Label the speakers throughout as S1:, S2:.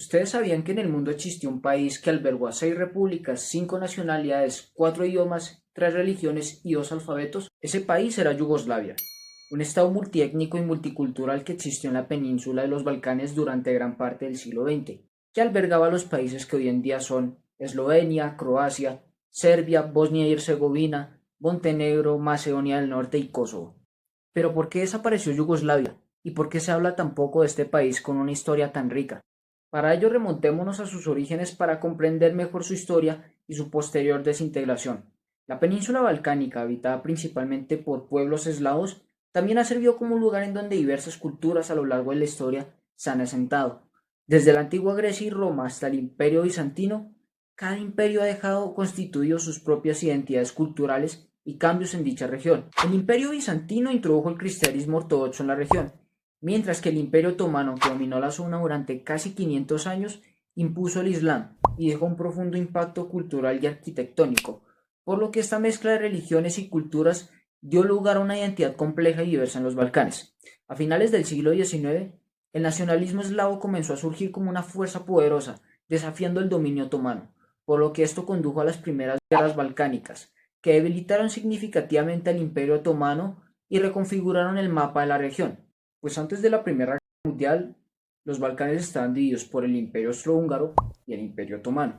S1: ¿Ustedes sabían que en el mundo existió un país que albergó a 6 repúblicas, 5 nacionalidades, 4 idiomas, 3 religiones y 2 alfabetos? Ese país era Yugoslavia, un estado multiétnico y multicultural que existió en la península de los Balcanes durante gran parte del siglo XX, que albergaba a los países que hoy en día son Eslovenia, Croacia, Serbia, Bosnia y Herzegovina, Montenegro, Macedonia del Norte y Kosovo. Pero ¿por qué desapareció Yugoslavia? ¿Y por qué se habla tan poco de este país con una historia tan rica? Para ello remontémonos a sus orígenes para comprender mejor su historia y su posterior desintegración. La península balcánica, habitada principalmente por pueblos eslavos, también ha servido como un lugar en donde diversas culturas a lo largo de la historia se han asentado. Desde la antigua Grecia y Roma hasta el Imperio bizantino, cada imperio ha dejado constituido sus propias identidades culturales y cambios en dicha región. El Imperio bizantino introdujo el cristianismo ortodoxo en la región, mientras que el Imperio otomano, que dominó la zona durante casi 500 años, impuso el Islam y dejó un profundo impacto cultural y arquitectónico, por lo que esta mezcla de religiones y culturas dio lugar a una identidad compleja y diversa en los Balcanes. A finales del siglo XIX, el nacionalismo eslavo comenzó a surgir como una fuerza poderosa, desafiando el dominio otomano, por lo que esto condujo a las primeras guerras balcánicas, que debilitaron significativamente al Imperio otomano y reconfiguraron el mapa de la región. Pues antes de la Primera Guerra Mundial, los Balcanes estaban divididos por el Imperio Austrohúngaro y el Imperio Otomano.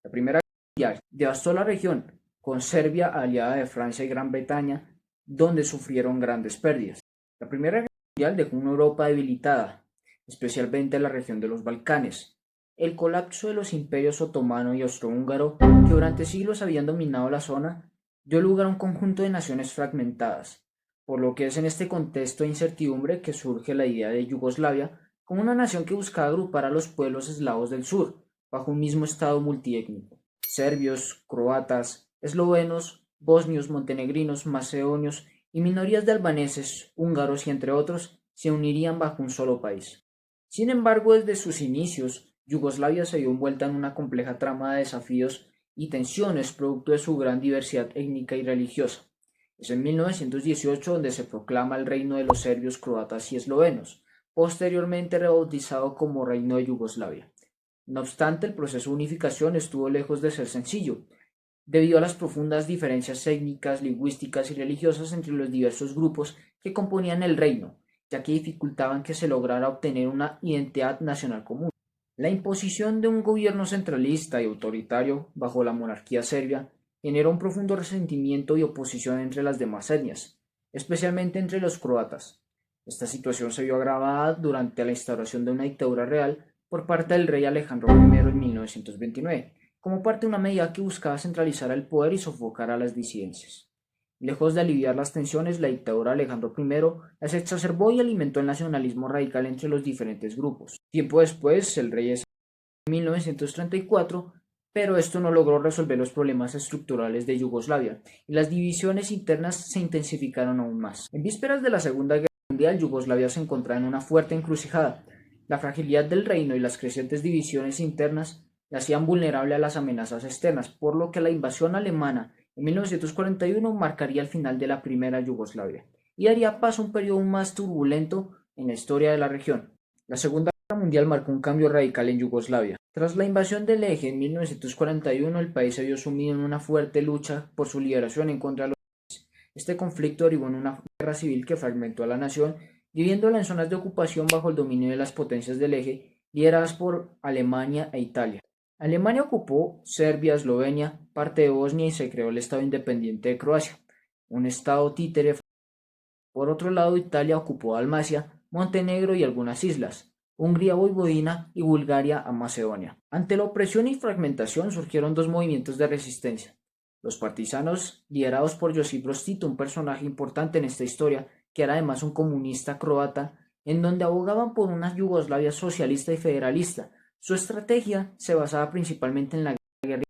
S1: La Primera Guerra Mundial devastó la región, con Serbia aliada de Francia y Gran Bretaña, donde sufrieron grandes pérdidas. La Primera Guerra Mundial dejó una Europa debilitada, especialmente la región de los Balcanes. El colapso de los imperios otomano y austrohúngaro, que durante siglos habían dominado la zona, dio lugar a un conjunto de naciones fragmentadas, por lo que es en este contexto de incertidumbre que surge la idea de Yugoslavia como una nación que buscaba agrupar a los pueblos eslavos del sur, bajo un mismo estado multiétnico. Serbios, croatas, eslovenos, bosnios, montenegrinos, macedonios y minorías de albaneses, húngaros y entre otros se unirían bajo un solo país. Sin embargo, desde sus inicios, Yugoslavia se vio envuelta en una compleja trama de desafíos y tensiones producto de su gran diversidad étnica y religiosa. Es en 1918 donde se proclama el Reino de los Serbios, Croatas y Eslovenos, posteriormente rebautizado como Reino de Yugoslavia. No obstante, el proceso de unificación estuvo lejos de ser sencillo, debido a las profundas diferencias étnicas, lingüísticas y religiosas entre los diversos grupos que componían el reino, ya que dificultaban que se lograra obtener una identidad nacional común. La imposición de un gobierno centralista y autoritario bajo la monarquía serbia generó un profundo resentimiento y oposición entre las demás etnias, especialmente entre los croatas. Esta situación se vio agravada durante la instauración de una dictadura real por parte del rey Alejandro I en 1929, como parte de una medida que buscaba centralizar el poder y sofocar a las disidencias. Lejos de aliviar las tensiones, la dictadura de Alejandro I las exacerbó y alimentó el nacionalismo radical entre los diferentes grupos. Tiempo después, el rey es en 1934, pero esto no logró resolver los problemas estructurales de Yugoslavia y las divisiones internas se intensificaron aún más. En vísperas de la Segunda Guerra Mundial, Yugoslavia se encontraba en una fuerte encrucijada. La fragilidad del reino y las crecientes divisiones internas la hacían vulnerable a las amenazas externas, por lo que la invasión alemana en 1941 marcaría el final de la primera Yugoslavia y daría paso a un periodo más turbulento en la historia de la región. La Segunda Guerra Mundial marcó un cambio radical en Yugoslavia. Tras la invasión del Eje en 1941, el país se vio sumido en una fuerte lucha por su liberación en contra de los nazis. Este conflicto derivó en una guerra civil que fragmentó a la nación, dividiéndola en zonas de ocupación bajo el dominio de las potencias del Eje, lideradas por Alemania e Italia. Alemania ocupó Serbia, Eslovenia, parte de Bosnia y se creó el Estado independiente de Croacia, un Estado títere. Por otro lado, Italia ocupó Dalmacia, Montenegro y algunas islas, Hungría, Voivodina y Bulgaria a Macedonia. Ante la opresión y fragmentación surgieron dos movimientos de resistencia. Los partisanos, liderados por Josip Broz Tito, un personaje importante en esta historia, que era además un comunista croata, en donde abogaban por una Yugoslavia socialista y federalista. Su estrategia se basaba principalmente en la guerra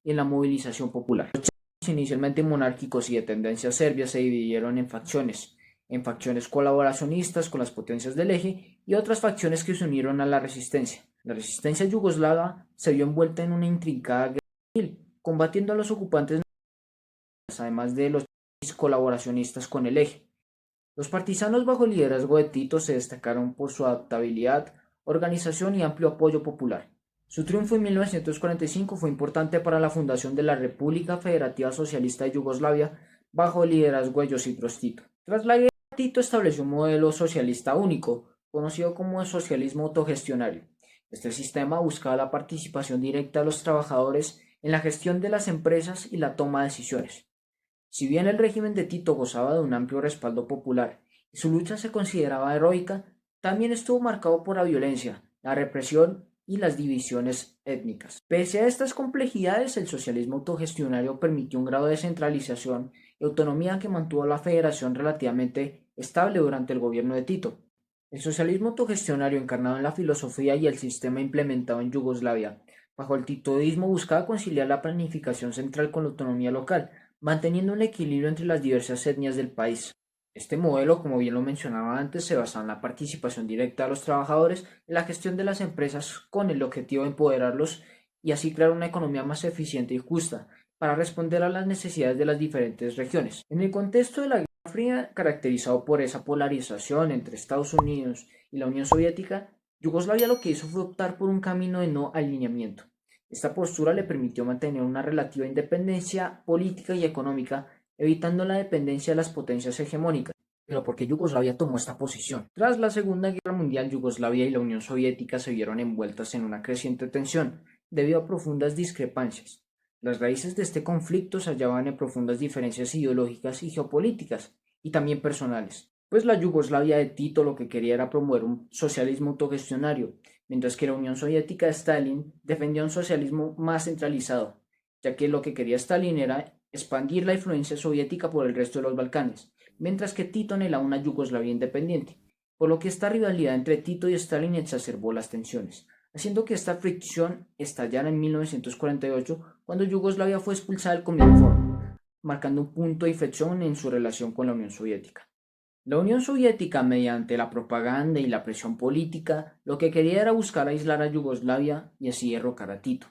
S1: y en la movilización popular. Los checos, inicialmente monárquicos y de tendencia serbia, se dividieron en facciones colaboracionistas con las potencias del Eje y otras facciones que se unieron a la resistencia. La resistencia yugoslava se vio envuelta en una intrincada guerra civil, combatiendo a los ocupantes nacionales, además de los colaboracionistas con el Eje. Los partisanos bajo el liderazgo de Tito se destacaron por su adaptabilidad, organización y amplio apoyo popular. Su triunfo en 1945 fue importante para la fundación de la República Federativa Socialista de Yugoslavia bajo el liderazgo de Josip Broz Tito. Tras la guerra, Tito estableció un modelo socialista único, conocido como el socialismo autogestionario. Este sistema buscaba la participación directa de los trabajadores en la gestión de las empresas y la toma de decisiones. Si bien el régimen de Tito gozaba de un amplio respaldo popular y su lucha se consideraba heroica, también estuvo marcado por la violencia, la represión y las divisiones étnicas. Pese a estas complejidades, el socialismo autogestionario permitió un grado de centralización y autonomía que mantuvo a la federación relativamente estable durante el gobierno de Tito. El socialismo autogestionario, encarnado en la filosofía y el sistema implementado en Yugoslavia bajo el titoísmo, buscaba conciliar la planificación central con la autonomía local, manteniendo un equilibrio entre las diversas etnias del país. Este modelo, como bien lo mencionaba antes, se basaba en la participación directa de los trabajadores en la gestión de las empresas con el objetivo de empoderarlos y así crear una economía más eficiente y justa para responder a las necesidades de las diferentes regiones. En el contexto de la Guerra Fría, caracterizado por esa polarización entre Estados Unidos y la Unión Soviética, Yugoslavia lo que hizo fue optar por un camino de no alineamiento. Esta postura le permitió mantener una relativa independencia política y económica, evitando la dependencia de las potencias hegemónicas. Pero ¿por qué Yugoslavia tomó esta posición? Tras la Segunda Guerra Mundial, Yugoslavia y la Unión Soviética se vieron envueltas en una creciente tensión, debido a profundas discrepancias. Las raíces de este conflicto se hallaban en profundas diferencias ideológicas y geopolíticas, y también personales. Pues la Yugoslavia de Tito lo que quería era promover un socialismo autogestionario, mientras que la Unión Soviética de Stalin defendía un socialismo más centralizado, ya que lo que quería Stalin era expandir la influencia soviética por el resto de los Balcanes, mientras que Tito anhelaba una Yugoslavia independiente, por lo que esta rivalidad entre Tito y Stalin exacerbó las tensiones, haciendo que esta fricción estallara en 1948 cuando Yugoslavia fue expulsada del Comintern, marcando un punto de inflexión en su relación con la Unión Soviética. La Unión Soviética, mediante la propaganda y la presión política, lo que quería era buscar aislar a Yugoslavia y así derrocar a Tito.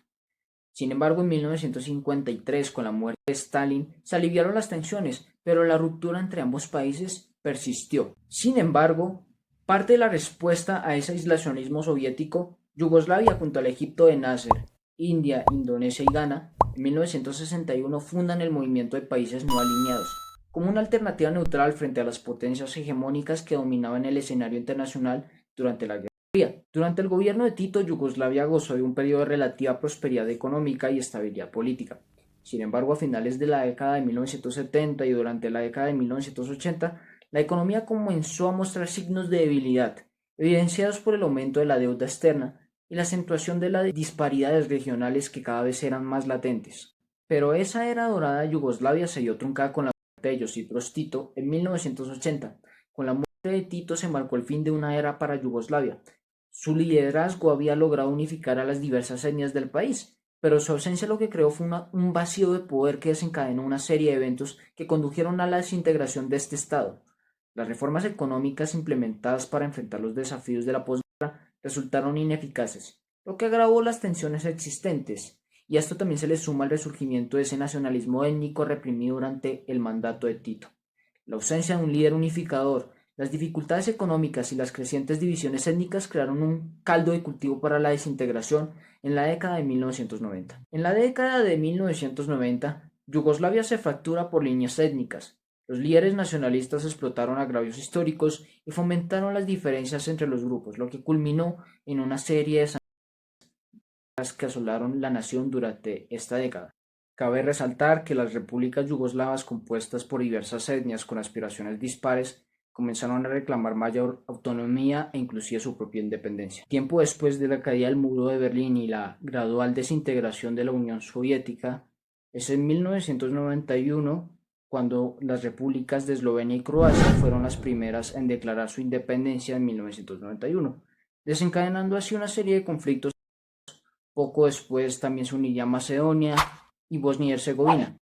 S1: Sin embargo, en 1953, con la muerte de Stalin, se aliviaron las tensiones, pero la ruptura entre ambos países persistió. Sin embargo, parte de la respuesta a ese aislacionismo soviético, Yugoslavia junto al Egipto de Nasser, India, Indonesia y Ghana, en 1961 fundan el Movimiento de Países No Alineados, como una alternativa neutral frente a las potencias hegemónicas que dominaban el escenario internacional durante la Guerra Fría. Durante el gobierno de Tito, Yugoslavia gozó de un periodo de relativa prosperidad económica y estabilidad política. Sin embargo, a finales de la década de 1970 y durante la década de 1980, la economía comenzó a mostrar signos de debilidad, evidenciados por el aumento de la deuda externa y la acentuación de las disparidades regionales que cada vez eran más latentes. Pero esa era dorada de Yugoslavia se vio truncada con la muerte de Josip Broz Tito en 1980. Con la muerte de Tito se marcó el fin de una era para Yugoslavia. Su liderazgo había logrado unificar a las diversas etnias del país, pero su ausencia lo que creó fue un vacío de poder que desencadenó una serie de eventos que condujeron a la desintegración de este Estado. Las reformas económicas implementadas para enfrentar los desafíos de la posguerra resultaron ineficaces, lo que agravó las tensiones existentes, y a esto también se le suma el resurgimiento de ese nacionalismo étnico reprimido durante el mandato de Tito. La ausencia de un líder unificador, las dificultades económicas y las crecientes divisiones étnicas crearon un caldo de cultivo para la desintegración en la década de 1990. En la década de 1990, Yugoslavia se fractura por líneas étnicas. Los líderes nacionalistas explotaron agravios históricos y fomentaron las diferencias entre los grupos, lo que culminó en una serie de sanciones que asolaron la nación durante esta década. Cabe resaltar que las repúblicas yugoslavas compuestas por diversas etnias con aspiraciones dispares comenzaron a reclamar mayor autonomía e inclusive su propia independencia. Tiempo después de la caída del muro de Berlín y la gradual desintegración de la Unión Soviética, es en 1991 cuando las repúblicas de Eslovenia y Croacia fueron las primeras en declarar su independencia en 1991, desencadenando así una serie de conflictos. Poco después también se uniría Macedonia y Bosnia y Herzegovina.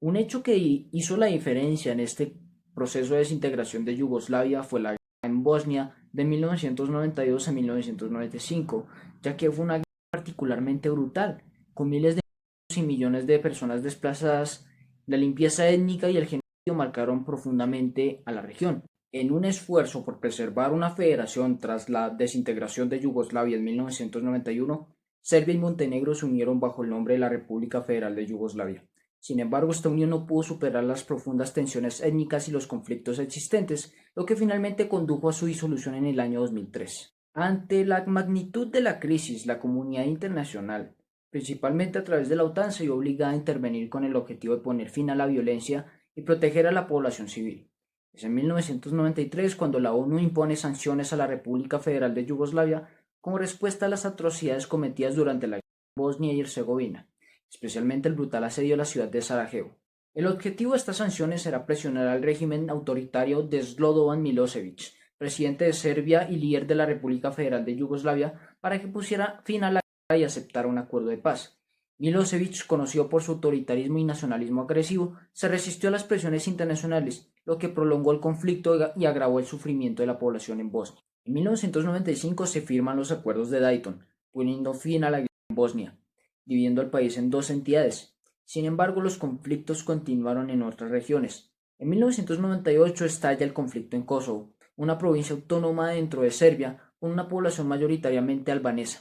S1: Un hecho que hizo la diferencia en este proceso de desintegración de Yugoslavia fue la guerra en Bosnia de 1992 a 1995, ya que fue una guerra particularmente brutal, con miles de muertos y millones de personas desplazadas. La limpieza étnica y el genocidio marcaron profundamente a la región. En un esfuerzo por preservar una federación tras la desintegración de Yugoslavia en 1991, Serbia y Montenegro se unieron bajo el nombre de la República Federal de Yugoslavia. Sin embargo, esta unión no pudo superar las profundas tensiones étnicas y los conflictos existentes, lo que finalmente condujo a su disolución en el año 2003. Ante la magnitud de la crisis, la comunidad internacional, principalmente a través de la OTAN, se vio obligada a intervenir con el objetivo de poner fin a la violencia y proteger a la población civil. Es en 1993 cuando la ONU impone sanciones a la República Federal de Yugoslavia como respuesta a las atrocidades cometidas durante la guerra en Bosnia y Herzegovina, especialmente el brutal asedio a la ciudad de Sarajevo. El objetivo de estas sanciones era presionar al régimen autoritario de Slobodan Milosevic, presidente de Serbia y líder de la República Federal de Yugoslavia, para que pusiera fin a la guerra y aceptara un acuerdo de paz. Milosevic, conocido por su autoritarismo y nacionalismo agresivo, se resistió a las presiones internacionales, lo que prolongó el conflicto y agravó el sufrimiento de la población en Bosnia. En 1995 se firman los acuerdos de Dayton, poniendo fin a la guerra en Bosnia, dividiendo al país en dos entidades. Sin embargo, los conflictos continuaron en otras regiones. En 1998 estalla el conflicto en Kosovo, una provincia autónoma dentro de Serbia, con una población mayoritariamente albanesa,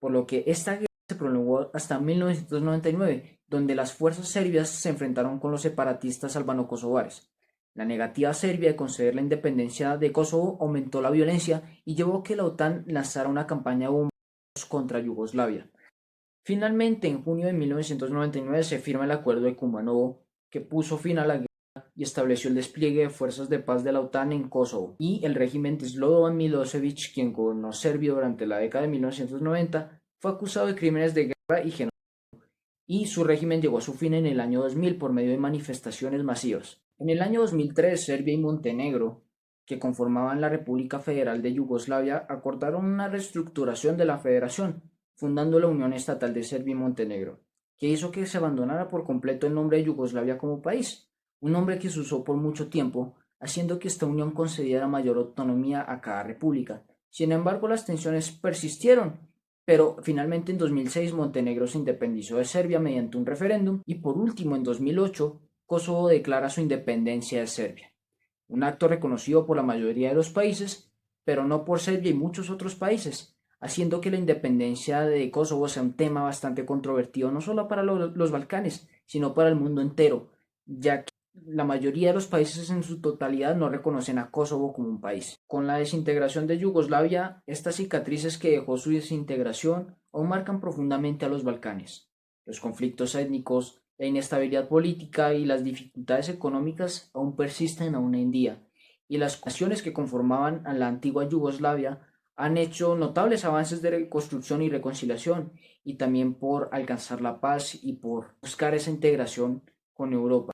S1: por lo que esta guerra se prolongó hasta 1999, donde las fuerzas serbias se enfrentaron con los separatistas albano-kosovares. La negativa serbia de conceder la independencia de Kosovo aumentó la violencia y llevó a que la OTAN lanzara una campaña de bombardeos contra Yugoslavia. Finalmente, en junio de 1999 se firma el Acuerdo de Kumanovo, que puso fin a la guerra y estableció el despliegue de fuerzas de paz de la OTAN en Kosovo, y el régimen de Slobodan Milosevic, quien gobernó Serbia durante la década de 1990, fue acusado de crímenes de guerra y genocidio, y su régimen llegó a su fin en el año 2000 por medio de manifestaciones masivas. En el año 2003, Serbia y Montenegro, que conformaban la República Federal de Yugoslavia, acordaron una reestructuración de la federación, fundando la Unión Estatal de Serbia y Montenegro, que hizo que se abandonara por completo el nombre de Yugoslavia como país, un nombre que se usó por mucho tiempo, haciendo que esta unión concediera mayor autonomía a cada república. Sin embargo, las tensiones persistieron, pero finalmente en 2006 Montenegro se independizó de Serbia mediante un referéndum y por último en 2008 Kosovo declara su independencia de Serbia, un acto reconocido por la mayoría de los países, pero no por Serbia y muchos otros países, haciendo que la independencia de Kosovo sea un tema bastante controvertido no solo para los Balcanes, sino para el mundo entero, ya que la mayoría de los países en su totalidad no reconocen a Kosovo como un país. Con la desintegración de Yugoslavia, estas cicatrices que dejó su desintegración aún marcan profundamente a los Balcanes. Los conflictos étnicos, la inestabilidad política y las dificultades económicas aún persisten aún en día, y las naciones que conformaban a la antigua Yugoslavia han hecho notables avances de reconstrucción y reconciliación, y también por alcanzar la paz y por buscar esa integración con Europa.